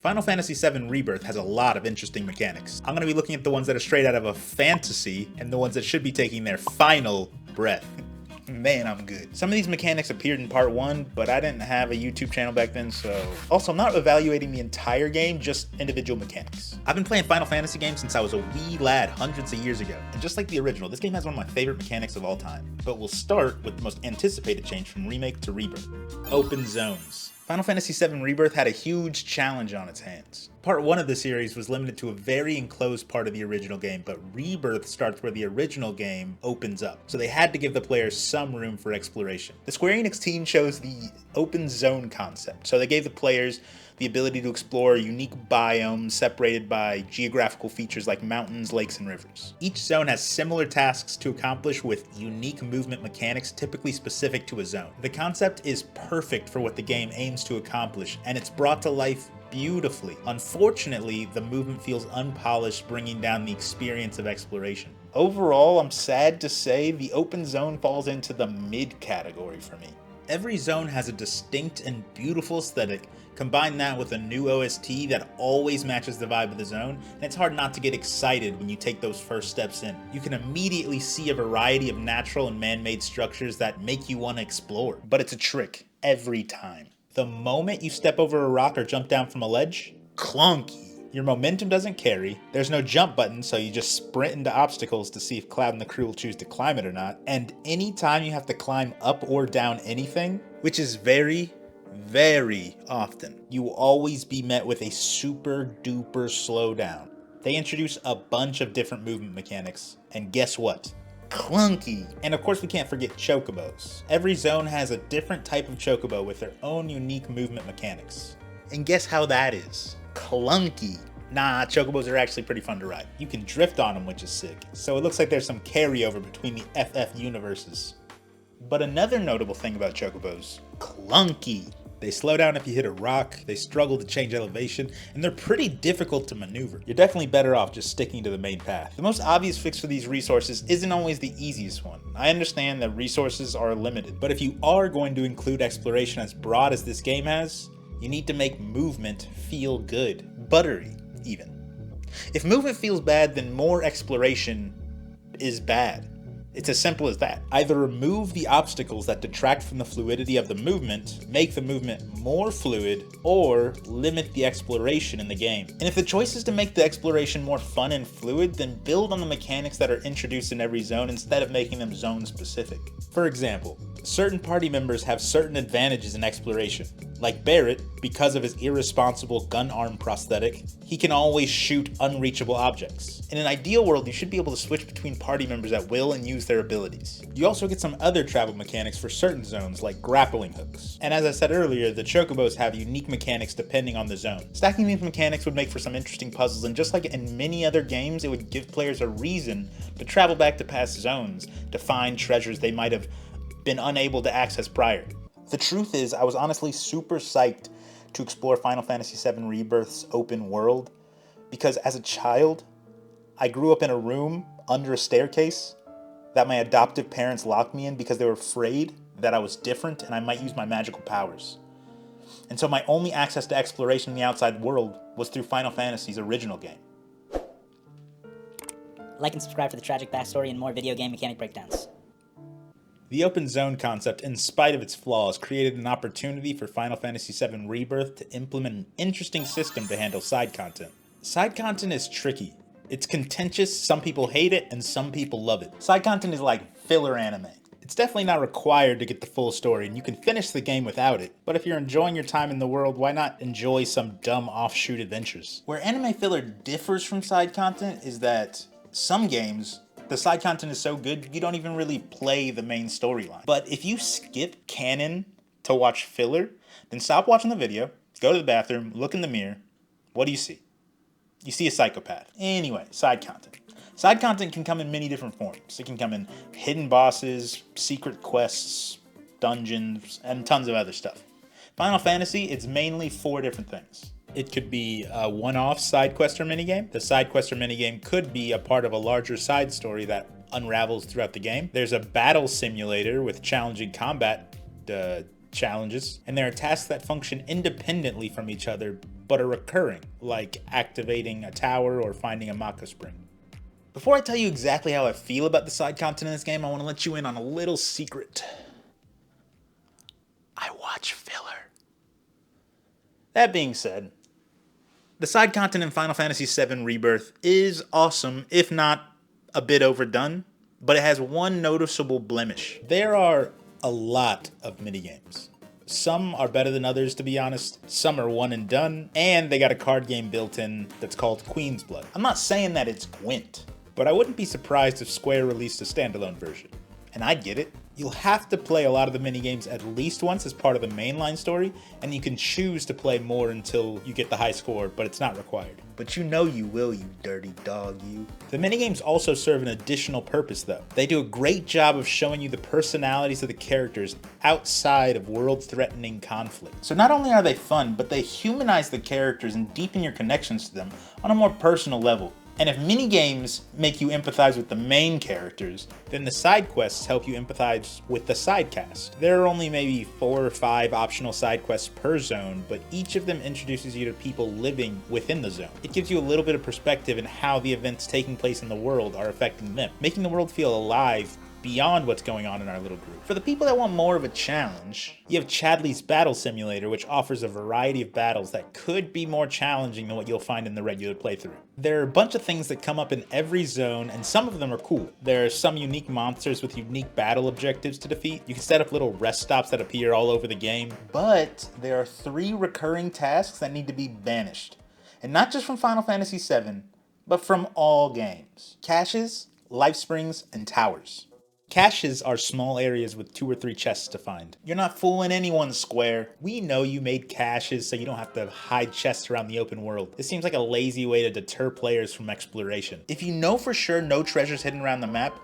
Final Fantasy VII Rebirth has a lot of interesting mechanics. I'm going to be looking at the ones that are straight out of a fantasy and the ones that should be taking their final breath. Man, I'm good. Some of these mechanics appeared in part 1, but I didn't have a YouTube channel back then, so... Also, I'm not evaluating the entire game, just individual mechanics. I've been playing Final Fantasy games since I was a wee lad hundreds of years ago, and just like the original, this game has one of my favorite mechanics of all time. But we'll start with the most anticipated change from Remake to Rebirth. Open zones. Final Fantasy VII Rebirth had a huge challenge on its hands. Part 1 of the series was limited to a very enclosed part of the original game, but Rebirth starts where the original game opens up, so they had to give the players some room for exploration. The Square Enix team chose the open zone concept, so they gave the players the ability to explore unique biomes separated by geographical features like mountains, lakes, and rivers. Each zone has similar tasks to accomplish with unique movement mechanics typically specific to a zone. The concept is perfect for what the game aims to accomplish, and it's brought to life beautifully. Unfortunately, the movement feels unpolished, bringing down the experience of exploration. Overall, I'm sad to say the open zone falls into the mid category for me. Every zone has a distinct and beautiful aesthetic. Combine that with a new OST that always matches the vibe of the zone, and it's hard not to get excited when you take those first steps in. You can immediately see a variety of natural and man-made structures that make you want to explore, but it's a trick every time. The moment you step over a rock or jump down from a ledge, clunky. Your momentum doesn't carry, there's no jump button, so you just sprint into obstacles to see if Cloud and the crew will choose to climb it or not, and anytime you have to climb up or down anything, which is very often, you will always be met with a super duper slowdown. They introduce a bunch of different movement mechanics, and guess what? Clunky. And of course we can't forget chocobos. Every zone has a different type of chocobo with their own unique movement mechanics. And guess how that is? Clunky. Nah, chocobos are actually pretty fun to ride. You can drift on them, which is sick. So it looks like there's some carryover between the FF universes. But another notable thing about chocobos, clunky. They slow down if you hit a rock, they struggle to change elevation, and they're pretty difficult to maneuver. You're definitely better off just sticking to the main path. The most obvious fix for these resources isn't always the easiest one. I understand that resources are limited, but if you are going to include exploration as broad as this game has, you need to make movement feel good. Buttery, even. If movement feels bad, then more exploration is bad. It's as simple as that. Either remove the obstacles that detract from the fluidity of the movement, make the movement more fluid, or limit the exploration in the game. And if the choice is to make the exploration more fun and fluid, then build on the mechanics that are introduced in every zone instead of making them zone specific. For example, certain party members have certain advantages in exploration. Like Barrett, because of his irresponsible gun arm prosthetic, he can always shoot unreachable objects. In an ideal world, you should be able to switch between party members at will and use their abilities. You also get some other travel mechanics for certain zones, like grappling hooks. And as I said earlier, the chocobos have unique mechanics depending on the zone. Stacking these mechanics would make for some interesting puzzles, and just like in many other games, it would give players a reason to travel back to past zones to find treasures they might have been unable to access prior. The truth is, I was honestly super psyched to explore Final Fantasy VII Rebirth's open world, because as a child, I grew up in a room under a staircase that my adoptive parents locked me in because they were afraid that I was different and I might use my magical powers. And so my only access to exploration in the outside world was through Final Fantasy's original game. Like and subscribe for the tragic backstory and more video game mechanic breakdowns. The open zone concept, in spite of its flaws, created an opportunity for Final Fantasy VII Rebirth to implement an interesting system to handle side content. Side content is tricky. It's contentious, some people hate it, and some people love it. Side content is like filler anime. It's definitely not required to get the full story, and you can finish the game without it. But if you're enjoying your time in the world, why not enjoy some dumb offshoot adventures? Where anime filler differs from side content is that some games, the side content is so good, you don't even really play the main storyline. But if you skip canon to watch filler, then stop watching the video, go to the bathroom, look in the mirror. What do you see? You see a psychopath. Anyway, side content. Side content can come in many different forms. It can come in hidden bosses, secret quests, dungeons, and tons of other stuff. Final Fantasy, it's mainly 4 different things. It could be a one-off side quest or minigame. The side quest or minigame could be a part of a larger side story that unravels throughout the game. There's a battle simulator with challenging combat challenges, and there are tasks that function independently from each other but are recurring, like activating a tower or finding a Maka spring. Before I tell you exactly how I feel about the side content in this game, I want to let you in on a little secret. I watch filler. That being said, the side content in Final Fantasy VII Rebirth is awesome, if not a bit overdone, but it has one noticeable blemish. There are a lot of minigames. Some are better than others, to be honest. Some are one and done, and they got a card game built in that's called Queen's Blood. I'm not saying that it's Gwent, but I wouldn't be surprised if Square released a standalone version. And I'd get it. You'll have to play a lot of the minigames at least once as part of the mainline story, and you can choose to play more until you get the high score, but it's not required. But you know you will, you dirty dog, you. The minigames also serve an additional purpose though. They do a great job of showing you the personalities of the characters outside of world-threatening conflict. So not only are they fun, but they humanize the characters and deepen your connections to them on a more personal level. And if minigames make you empathize with the main characters, then the side quests help you empathize with the side cast. There are only maybe 4 or 5 optional side quests per zone, but each of them introduces you to people living within the zone. It gives you a little bit of perspective in how the events taking place in the world are affecting them, making the world feel alive beyond what's going on in our little group. For the people that want more of a challenge, you have Chadley's Battle Simulator, which offers a variety of battles that could be more challenging than what you'll find in the regular playthrough. There are a bunch of things that come up in every zone, and some of them are cool. There are some unique monsters with unique battle objectives to defeat. You can set up little rest stops that appear all over the game, but there are 3 recurring tasks that need to be banished. And not just from Final Fantasy VII, but from all games. Caches, life springs, and towers. Caches are small areas with 2 or 3 chests to find. You're not fooling anyone, Square. We know you made caches so you don't have to hide chests around the open world. This seems like a lazy way to deter players from exploration. If you know for sure no treasure's hidden around the map,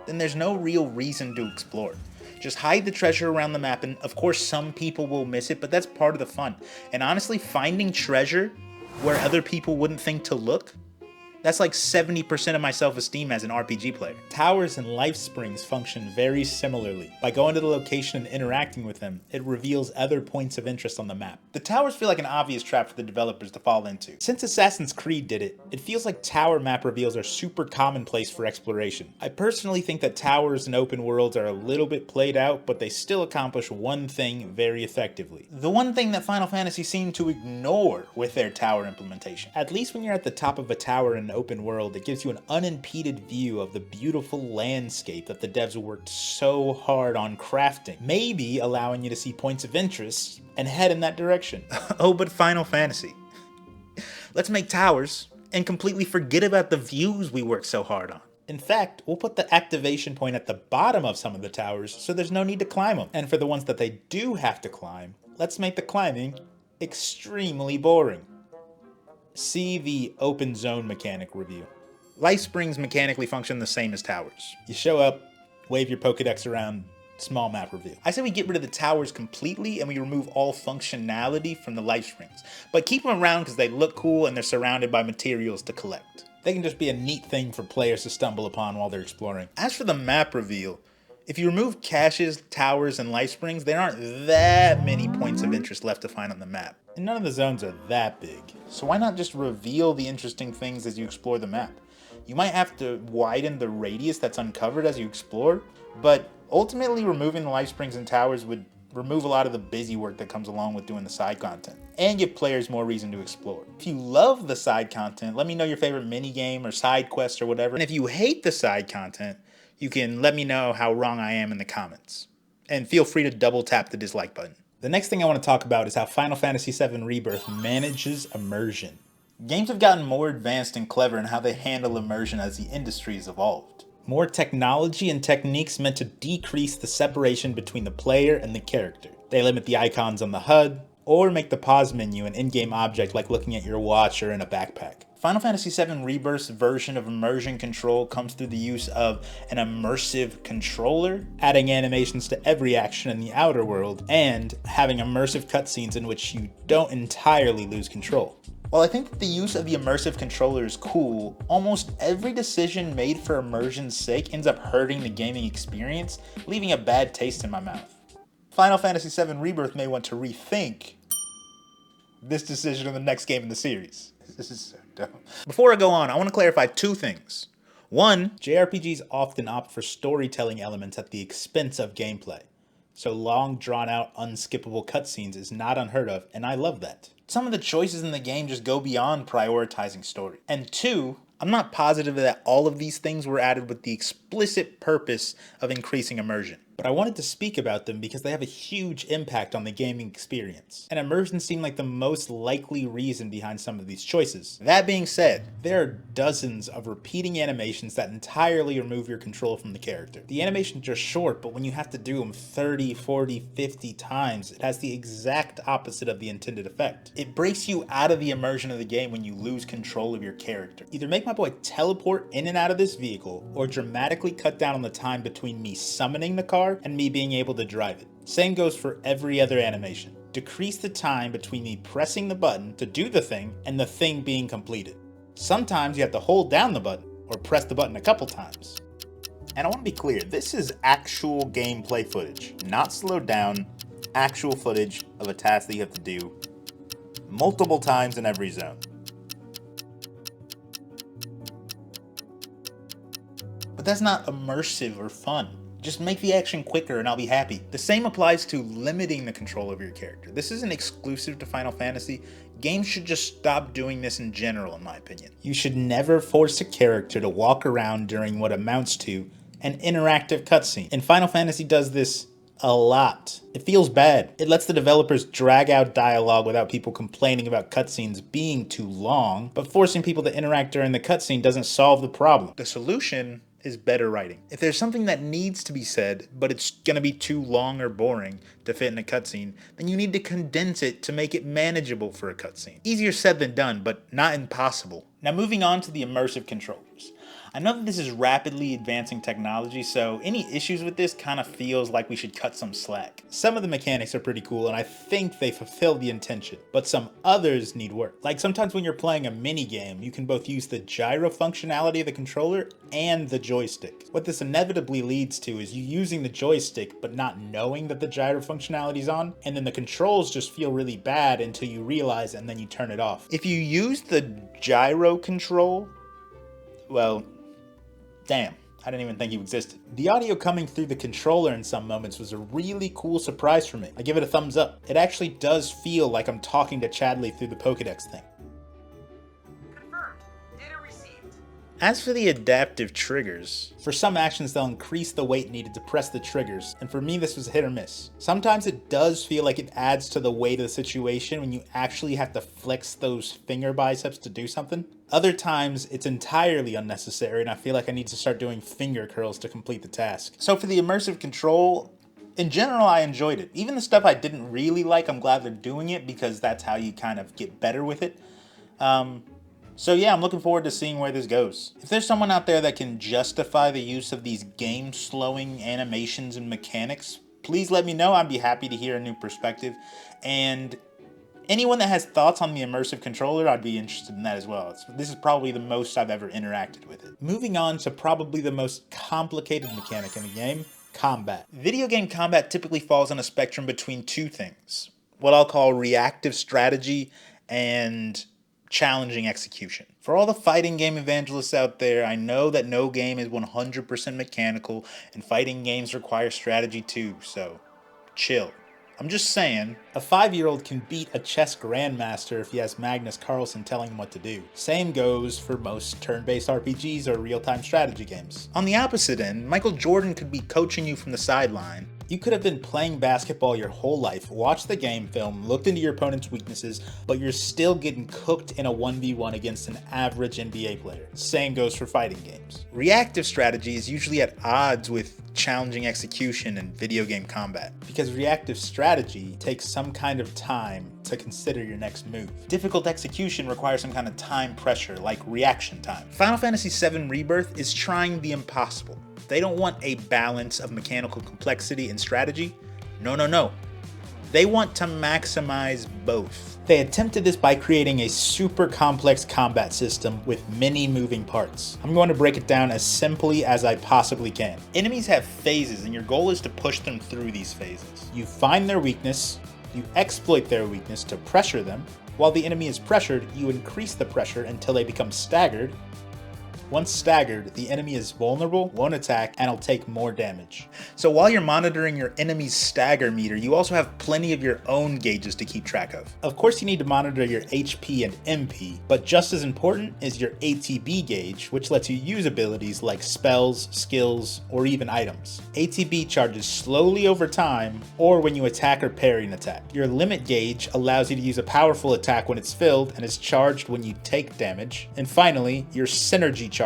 then there's no real reason to explore. Just hide the treasure around the map, and of course some people will miss it, but that's part of the fun. And honestly, finding treasure where other people wouldn't think to look, that's like 70% of my self-esteem as an RPG player. Towers and life springs function very similarly. By going to the location and interacting with them, it reveals other points of interest on the map. The towers feel like an obvious trap for the developers to fall into. Since Assassin's Creed did it, it feels like tower map reveals are super commonplace for exploration. I personally think that towers and open worlds are a little bit played out, but they still accomplish one thing very effectively. The one thing that Final Fantasy seemed to ignore with their tower implementation. At least when you're at the top of a tower in open world, it gives you an unimpeded view of the beautiful landscape that the devs worked so hard on crafting, maybe allowing you to see points of interest and head in that direction. Oh, but Final Fantasy. Let's make towers and completely forget about the views we worked so hard on. In fact, we'll put the activation point at the bottom of some of the towers so there's no need to climb them. And for the ones that they do have to climb, let's make the climbing extremely boring. See the open zone mechanic review. Life springs mechanically function the same as towers. You show up, wave your Pokedex around, small map review. I say we get rid of the towers completely and we remove all functionality from the life springs, but keep them around because they look cool and they're surrounded by materials to collect. They can just be a neat thing for players to stumble upon while they're exploring. As for the map reveal, if you remove caches, towers, and life springs, there aren't that many points of interest left to find on the map. And none of the zones are that big. So why not just reveal the interesting things as you explore the map? You might have to widen the radius that's uncovered as you explore, but ultimately removing the life springs and towers would remove a lot of the busy work that comes along with doing the side content, and give players more reason to explore. If you love the side content, let me know your favorite minigame or side quest or whatever. And if you hate the side content, you can let me know how wrong I am in the comments. And feel free to double tap the dislike button. The next thing I want to talk about is how Final Fantasy VII Rebirth manages immersion. Games have gotten more advanced and clever in how they handle immersion as the industry has evolved. More technology and techniques meant to decrease the separation between the player and the character. They limit the icons on the HUD, or make the pause menu an in-game object like looking at your watch or in a backpack. Final Fantasy VII Rebirth's version of immersion control comes through the use of an immersive controller, adding animations to every action in the outer world, and having immersive cutscenes in which you don't entirely lose control. While I think that the use of the immersive controller is cool, almost every decision made for immersion's sake ends up hurting the gaming experience, leaving a bad taste in my mouth. Final Fantasy VII Rebirth may want to rethink this decision in the next game in the series. This is so dumb. Before I go on, I want to clarify two things. One, JRPGs often opt for storytelling elements at the expense of gameplay. So long, drawn-out, unskippable cutscenes is not unheard of, and I love that. Some of the choices in the game just go beyond prioritizing story. And two, I'm not positive that all of these things were added with the explicit purpose of increasing immersion. But I wanted to speak about them because they have a huge impact on the gaming experience. And immersion seemed like the most likely reason behind some of these choices. That being said, there are dozens of repeating animations that entirely remove your control from the character. The animations are short, but when you have to do them 30, 40, 50 times, it has the exact opposite of the intended effect. It breaks you out of the immersion of the game when you lose control of your character. Either make my boy teleport in and out of this vehicle, or dramatically cut down on the time between me summoning the car and me being able to drive it. Same goes for every other animation. Decrease the time between me pressing the button to do the thing and the thing being completed. Sometimes you have to hold down the button or press the button a couple times. And I want to be clear, this is actual gameplay footage, not slowed down, actual footage of a task that you have to do multiple times in every zone. But that's not immersive or fun. Just make the action quicker and I'll be happy. The same applies to limiting the control of your character. This isn't exclusive to Final Fantasy. Games should just stop doing this in general, in my opinion. You should never force a character to walk around during what amounts to an interactive cutscene. And Final Fantasy does this a lot. It feels bad. It lets the developers drag out dialogue without people complaining about cutscenes being too long, but forcing people to interact during the cutscene doesn't solve the problem. The solution is better writing. If there's something that needs to be said, but it's gonna be too long or boring to fit in a cutscene, then you need to condense it to make it manageable for a cutscene. Easier said than done, but not impossible. Now moving on to the immersive controllers. I know that this is rapidly advancing technology, so any issues with this kind of feels like we should cut some slack. Some of the mechanics are pretty cool, and I think they fulfill the intention, but some others need work. Like sometimes when you're playing a mini game, you can both use the gyro functionality of the controller and the joystick. What this inevitably leads to is you using the joystick, but not knowing that the gyro functionality is on, and then the controls just feel really bad until you realize and then you turn it off. If you use the gyro control, well, damn, I didn't even think you existed. The audio coming through the controller in some moments was a really cool surprise for me. I give it a thumbs up. It actually does feel like I'm talking to Chadley through the Pokédex thing. Confirmed. Data received. As for the adaptive triggers, for some actions they'll increase the weight needed to press the triggers, and for me this was hit or miss. Sometimes it does feel like it adds to the weight of the situation when you actually have to flex those finger biceps to do something. Other times, it's entirely unnecessary and I feel like I need to start doing finger curls to complete the task. So for the immersive control, in general, I enjoyed it. Even the stuff I didn't really like, I'm glad they're doing it because that's how you kind of get better with it. So yeah, I'm looking forward to seeing where this goes. If there's someone out there that can justify the use of these game-slowing animations and mechanics, please let me know. I'd be happy to hear a new perspective. And anyone that has thoughts on the immersive controller, I'd be interested in that as well. This is probably the most I've ever interacted with it. Moving on to probably the most complicated mechanic in the game, combat. Video game combat typically falls on a spectrum between two things. What I'll call reactive strategy and challenging execution. For all the fighting game evangelists out there, I know that no game is 100% mechanical and fighting games require strategy too, so chill. I'm just saying, a 5-year-old can beat a chess grandmaster if he has Magnus Carlsen telling him what to do. Same goes for most turn-based RPGs or real-time strategy games. On the opposite end, Michael Jordan could be coaching you from the sideline. You could have been playing basketball your whole life, watched the game film, looked into your opponent's weaknesses, but you're still getting cooked in a 1v1 against an average NBA player. Same goes for fighting games. Reactive strategy is usually at odds with challenging execution and video game combat, because reactive strategy takes some kind of time to consider your next move. Difficult execution requires some kind of time pressure, like reaction time. Final Fantasy VII Rebirth is trying the impossible. They don't want a balance of mechanical complexity and strategy. No. They want to maximize both. They attempted this by creating a super complex combat system with many moving parts. I'm going to break it down as simply as I possibly can. Enemies have phases and your goal is to push them through these phases. You find their weakness, you exploit their weakness to pressure them, While the enemy is pressured, you increase the pressure until they become staggered. Once staggered, the enemy is vulnerable, won't attack, and will take more damage. So while you're monitoring your enemy's stagger meter, you also have plenty of your own gauges to keep track of. Of course, you need to monitor your HP and MP, but just as important is your ATB gauge, which lets you use abilities like spells, skills, or even items. ATB charges slowly over time, or when you attack or parry an attack. Your limit gauge allows you to use a powerful attack when it's filled and is charged when you take damage. And finally, your synergy charges.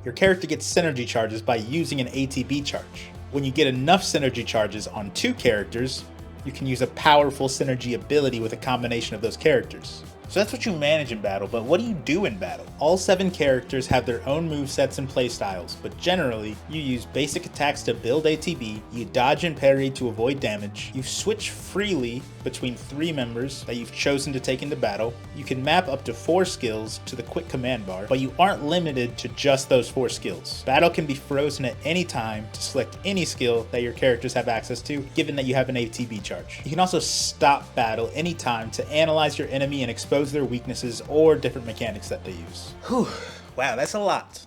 Your character gets synergy charges by using an ATB charge. When you get enough synergy charges on 2 characters, you can use a powerful synergy ability with a combination of those characters. So that's what you manage in battle, but what do you do in battle? All 7 characters have their own movesets and playstyles, but generally, you use basic attacks to build ATB, you dodge and parry to avoid damage, you switch freely between 3 members that you've chosen to take into battle, you can map up to 4 skills to the quick command bar, but you aren't limited to just those 4 skills. Battle can be frozen at any time to select any skill that your characters have access to, given that you have an ATB charge. You can also stop battle anytime to analyze your enemy and expose their weaknesses or different mechanics that they use. Whew, wow, that's a lot.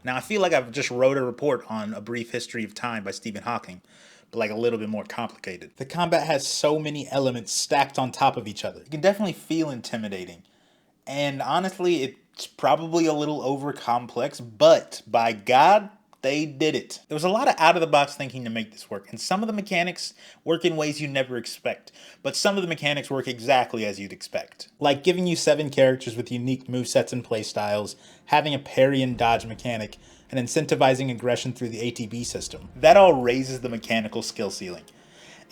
Now I feel like I've just wrote a report on A Brief History of Time by Stephen Hawking, but like a little bit more complicated. The combat has so many elements stacked on top of each other. It can definitely feel intimidating, and honestly, it's probably a little over complex, but by God, they did it. There was a lot of out-of-the-box thinking to make this work, and some of the mechanics work in ways you never expect, but some of the mechanics work exactly as you'd expect. Like giving you 7 characters with unique movesets and playstyles, having a parry and dodge mechanic, and incentivizing aggression through the ATB system. That all raises the mechanical skill ceiling.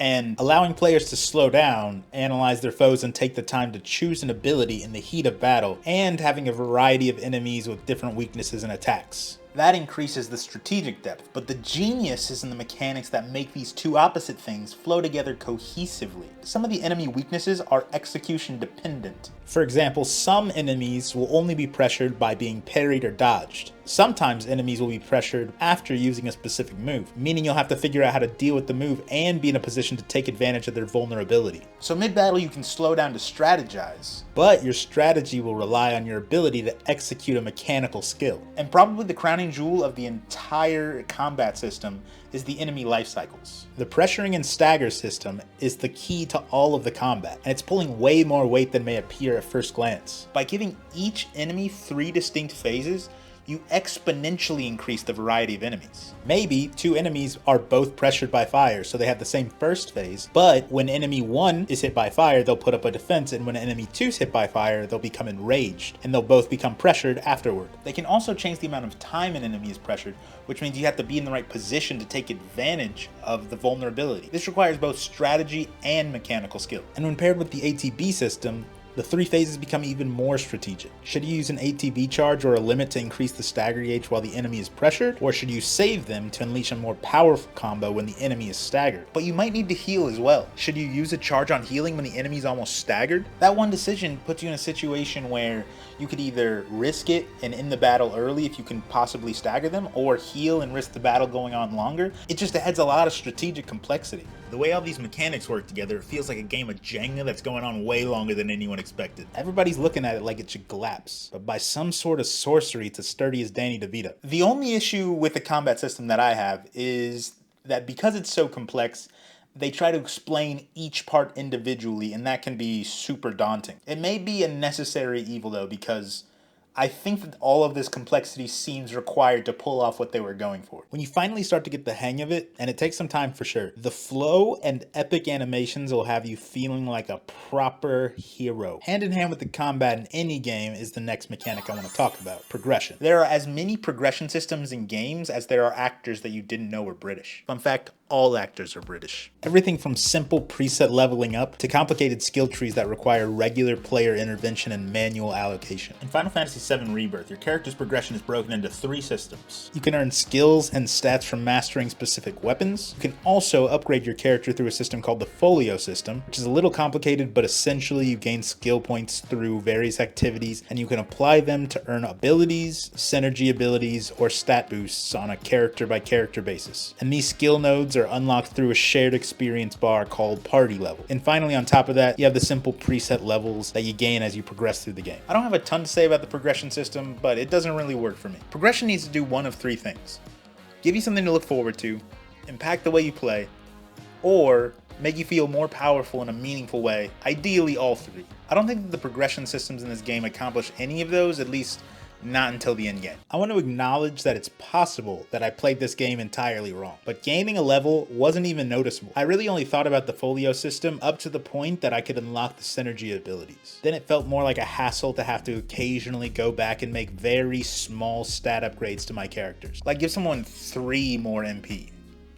And allowing players to slow down, analyze their foes, and take the time to choose an ability in the heat of battle, and having a variety of enemies with different weaknesses and attacks. That increases the strategic depth, but the genius is in the mechanics that make these two opposite things flow together cohesively. Some of the enemy weaknesses are execution dependent. For example, some enemies will only be pressured by being parried or dodged. Sometimes enemies will be pressured after using a specific move, meaning you'll have to figure out how to deal with the move and be in a position to take advantage of their vulnerability. So mid-battle you can slow down to strategize, but your strategy will rely on your ability to execute a mechanical skill. And probably the crowning jewel of the entire combat system is the enemy life cycles. The pressuring and stagger system is the key to all of the combat, and it's pulling way more weight than may appear at first glance. By giving each enemy 3 distinct phases, you exponentially increase the variety of enemies. Maybe 2 enemies are both pressured by fire, so they have the same first phase, but when enemy 1 is hit by fire, they'll put up a defense, and when enemy 2 is hit by fire, they'll become enraged, and they'll both become pressured afterward. They can also change the amount of time an enemy is pressured, which means you have to be in the right position to take advantage of the vulnerability. This requires both strategy and mechanical skill. And when paired with the ATB system, the 3 phases become even more strategic. Should you use an ATB charge or a limit to increase the stagger gauge while the enemy is pressured? Or should you save them to unleash a more powerful combo when the enemy is staggered? But you might need to heal as well. Should you use a charge on healing when the enemy is almost staggered? That one decision puts you in a situation where you could either risk it and end the battle early if you can possibly stagger them, or heal and risk the battle going on longer. It just adds a lot of strategic complexity. The way all these mechanics work together, it feels like a game of Jenga that's going on way longer than anyone expected. Everybody's looking at it like it should collapse, but by some sort of sorcery, it's as sturdy as Danny DeVito. The only issue with the combat system that I have is that because it's so complex, they try to explain each part individually, and that can be super daunting. It may be a necessary evil though, because I think that all of this complexity seems required to pull off what they were going for. When you finally start to get the hang of it, and it takes some time for sure, the flow and epic animations will have you feeling like a proper hero. Hand in hand with the combat in any game is the next mechanic I want to talk about, progression. There are as many progression systems in games as there are actors that you didn't know were British. Fun fact, all actors are British. Everything from simple preset leveling up to complicated skill trees that require regular player intervention and manual allocation. In Final Fantasy VII Rebirth, your character's progression is broken into 3 systems. You can earn skills and stats from mastering specific weapons. You can also upgrade your character through a system called the Folio system, which is a little complicated, but essentially you gain skill points through various activities, and you can apply them to earn abilities, synergy abilities, or stat boosts on a character by character basis. And these skill nodes rewards are unlocked through a shared experience bar called Party Level. And finally, on top of that, you have the simple preset levels that you gain as you progress through the game. I don't have a ton to say about the progression system, but it doesn't really work for me. Progression needs to do one of three things: give you something to look forward to, impact the way you play, or make you feel more powerful in a meaningful way, ideally all three. I don't think that the progression systems in this game accomplish any of those, at least not until the end game. I want to acknowledge that it's possible that I played this game entirely wrong, but gaining a level wasn't even noticeable. I really only thought about the folio system up to the point that I could unlock the synergy abilities. Then it felt more like a hassle to have to occasionally go back and make very small stat upgrades to my characters. Like give someone 3 more MP,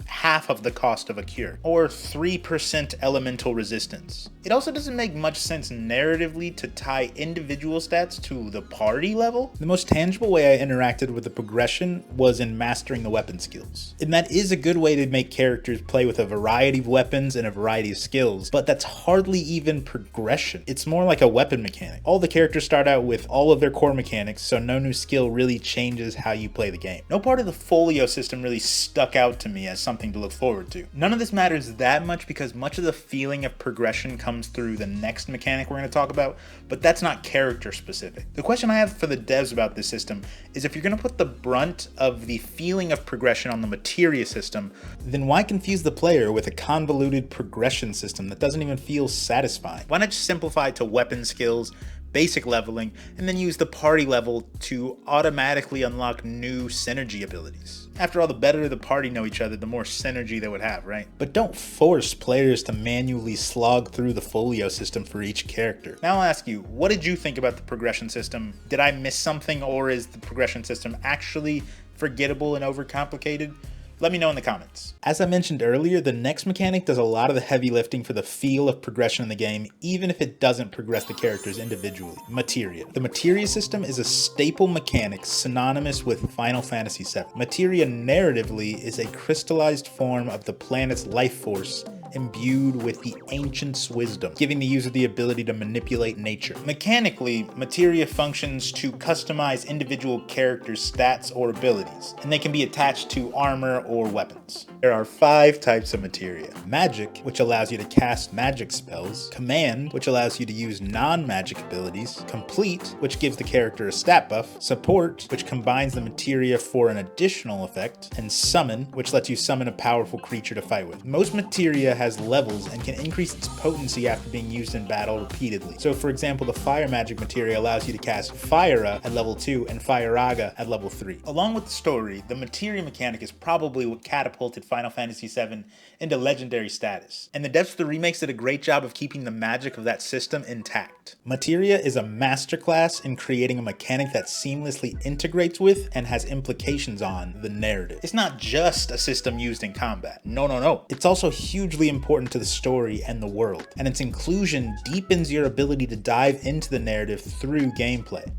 half of the cost of a cure, or 3% elemental resistance. It also doesn't make much sense narratively to tie individual stats to the party level. The most tangible way I interacted with the progression was in mastering the weapon skills. And that is a good way to make characters play with a variety of weapons and a variety of skills, but that's hardly even progression. It's more like a weapon mechanic. All the characters start out with all of their core mechanics, so no new skill really changes how you play the game. No part of the folio system really stuck out to me as something to look forward to. None of this matters that much because much of the feeling of progression comes through the next mechanic we're going to talk about, but that's not character specific. The question I have for the devs about this system is, if you're going to put the brunt of the feeling of progression on the Materia system, then why confuse the player with a convoluted progression system that doesn't even feel satisfying? Why not just simplify it to weapon skills, basic leveling, and then use the party level to automatically unlock new synergy abilities? After all, the better the party know each other, the more synergy they would have, right? But don't force players to manually slog through the folio system for each character. Now I'll ask you, what did you think about the progression system? Did I miss something, or is the progression system actually forgettable and overcomplicated? Let me know in the comments. As I mentioned earlier, the next mechanic does a lot of the heavy lifting for the feel of progression in the game, even if it doesn't progress the characters individually. Materia. The Materia system is a staple mechanic synonymous with Final Fantasy VII. Materia narratively is a crystallized form of the planet's life force imbued with the ancient's wisdom, giving the user the ability to manipulate nature. Mechanically, Materia functions to customize individual characters' stats or abilities, and they can be attached to armor or weapons. There are 5 types of Materia: Magic, which allows you to cast magic spells; Command, which allows you to use non-magic abilities; Complete, which gives the character a stat buff; Support, which combines the Materia for an additional effect; and Summon, which lets you summon a powerful creature to fight with. Most Materia has levels and can increase its potency after being used in battle repeatedly. So for example, the Fire Magic Materia allows you to cast Fire-a at level 2 and Fire-aga at level 3. Along with the story, the Materia mechanic is probably what catapulted Final Fantasy VII into legendary status, and the devs of the remakes did a great job of keeping the magic of that system intact. Materia is a masterclass in creating a mechanic that seamlessly integrates with and has implications on the narrative. It's not just a system used in combat. No. It's also hugely important to the story and the world, and its inclusion deepens your ability to dive into the narrative through gameplay.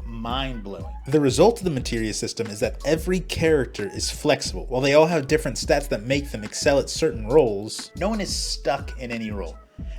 Mind-blowing. The result of the Materia system is that every character is flexible. While they all have different stats that make them excel at certain roles, no one is stuck in any role.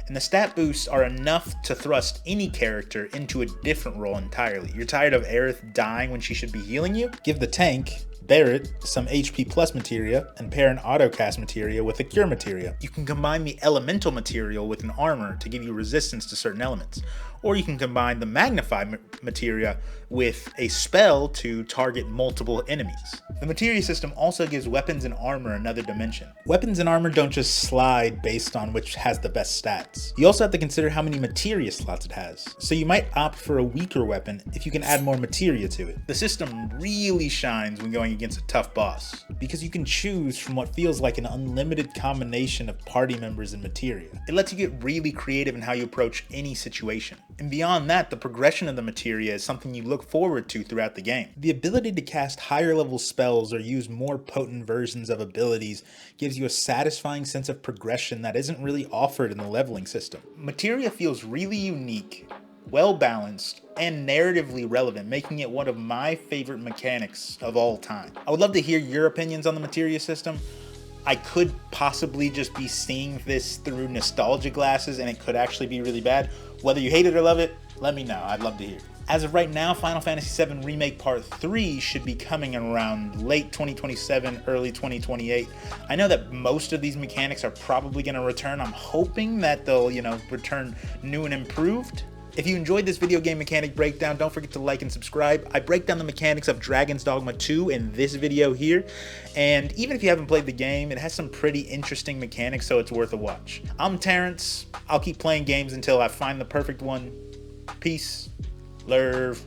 And the stat boosts are enough to thrust any character into a different role entirely. You're tired of Aerith dying when she should be healing you? Give the tank, Barret, some HP plus materia, and pair an autocast materia with a cure materia. You can combine the elemental material with an armor to give you resistance to certain elements, or you can combine the magnify materia with a spell to target multiple enemies. The materia system also gives weapons and armor another dimension. Weapons and armor don't just slide based on which has the best stats. You also have to consider how many materia slots it has, so you might opt for a weaker weapon if you can add more materia to it. The system really shines when going against a tough boss, because you can choose from what feels like an unlimited combination of party members and materia. It lets you get really creative in how you approach any situation. And beyond that, the progression of the materia is something you look forward to throughout the game. The ability to cast higher level spells or use more potent versions of abilities gives you a satisfying sense of progression that isn't really offered in the leveling system. Materia feels really unique, well balanced, and narratively relevant, making it one of my favorite mechanics of all time. I would love to hear your opinions on the Materia system. I could possibly just be seeing this through nostalgia glasses and it could actually be really bad. Whether you hate it or love it, let me know. I'd love to hear. As of right now, Final Fantasy VII Remake Part 3 should be coming around late 2027, early 2028. I know that most of these mechanics are probably going to return. I'm hoping that they'll, return new and improved. If you enjoyed this video game mechanic breakdown, don't forget to like and subscribe. I break down the mechanics of Dragon's Dogma 2 in this video here, and even if you haven't played the game, it has some pretty interesting mechanics, so it's worth a watch. I'm Terrence. I'll keep playing games until I find the perfect one. Peace. Love.